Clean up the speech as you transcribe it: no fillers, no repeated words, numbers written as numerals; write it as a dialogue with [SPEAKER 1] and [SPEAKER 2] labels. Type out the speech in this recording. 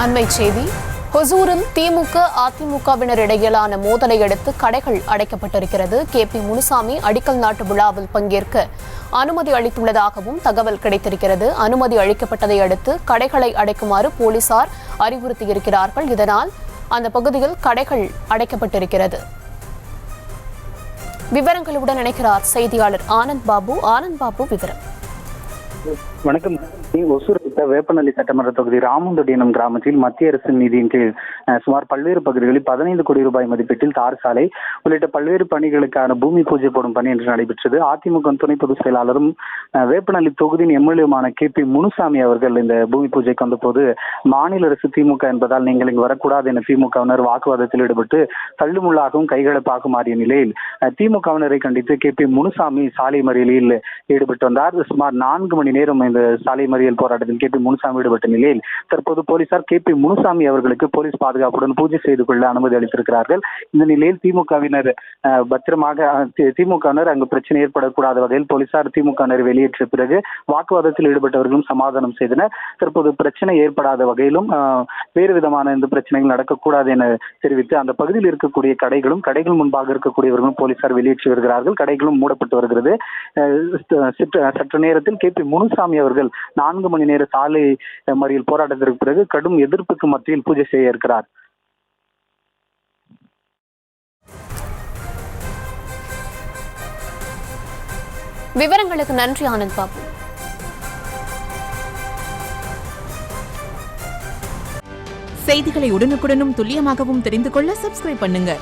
[SPEAKER 1] அண்மைச் செய்தி. ஹொசூரில் திமுக அதிமுகவினர் இடையிலான மோதலை அடுத்து கடைகள் அடைக்கப்பட்டிருக்கிறது. KP முனுசாமி அடிக்கல் நாட்டு விழாவில் பங்கேற்க அனுமதி அளித்துள்ளதாகவும் தகவல் கிடைத்திருக்கிறது. அனுமதி அளிக்கப்பட்டதை அடுத்து கடைகளை அடைக்குமாறு போலீசார் அறிவுறுத்தியிருக்கிறார்கள். இதனால் அந்த பகுதியில் கடைகள் அடைக்கப்பட்டிருக்கிறது. விவரங்களுடன் இணைக்கிறார் செய்தியாளர் ஆனந்த் பாபு. ஆனந்த் பாபு, விவரம்.
[SPEAKER 2] வணக்கம். ஒசூர் வேப்பநல்லி சட்டமன்ற தொகுதி ராமந்தொடி எனும் கிராமத்தில் மத்திய அரசின் நிதியின் கீழ் சுமார் பல்வேறு பகுதிகளில் 15 கோடி ரூபாய் மதிப்பீட்டில் தார் சாலை உள்ளிட்ட பல்வேறு பணிகளுக்கான பூமி பூஜை போடும் பணி இன்று நடைபெற்றது. அதிமுக துணை பொதுச் செயலாளரும் வேப்பநல்லி தொகுதியின் MLA-மான KP முனுசாமி அவர்கள் இந்த பூமி பூஜைக்கு வந்தபோது மாநில அரசு திமுக என்பதால் நீங்கள் இங்கு வரக்கூடாது என திமுகவினர் வாக்குவாதத்தில் ஈடுபட்டு தள்ளுமுள்ளாகவும் கைகலப்பாக மாறிய நிலையில் திமுகவினரை கண்டித்து KP முனுசாமி சாலை மறியலில் ஈடுபட்டு வந்தார். சுமார் 4 மணி நேரம் இந்த சாலை மறியல் போராட்டத்தில் KP முனுசாமி ஈடுபட்ட நிலையில் தற்போது போலீசார் KP முனுசாமி அவர்களுக்கு போலீஸ் பாதுகாப்புடன் பூஜை செய்து கொள்ள அனுமதி அளித்திருக்கிறார்கள். இந்த நிலையில் திமுகவினர் பத்திரமாக திமுகவினர் அங்கு பிரச்சனை ஏற்படக்கூடாத வகையில் போலீசார் திமுகவினர் வெளியேற்றிய பிறகு வாக்குவாதத்தில் ஈடுபட்டவர்களும் சமாதானம் செய்தனர். தற்போது பிரச்சனை ஏற்படாத வகையிலும் வேறு விதமான இந்த பிரச்சனைகள் நடக்கக்கூடாது என தெரிவித்து அந்த பகுதியில் இருக்கக்கூடிய கடைகள் முன்பாக இருக்கக்கூடியவர்களும் போலீசார் வெளியேற்றி வருகிறார்கள். கடைகளும் மூடப்பட்டு வருகிறது. சற்று நேரத்தில் KP முனுசாமி அவர்கள் 4 மணி நேர சாலை மறியல் போராட்டத்திற்கு பிறகு கடும் எதிர்ப்புக்கு மத்தியில் பூஜை செய்ய இருக்கிறார்.
[SPEAKER 1] விவரங்களுக்கு நன்றி ஆனந்த் பாபு.
[SPEAKER 3] செய்திகளை உடனுக்குடனும் துல்லியமாகவும் தெரிந்து கொள்ள சப்ஸ்கிரைப் பண்ணுங்க.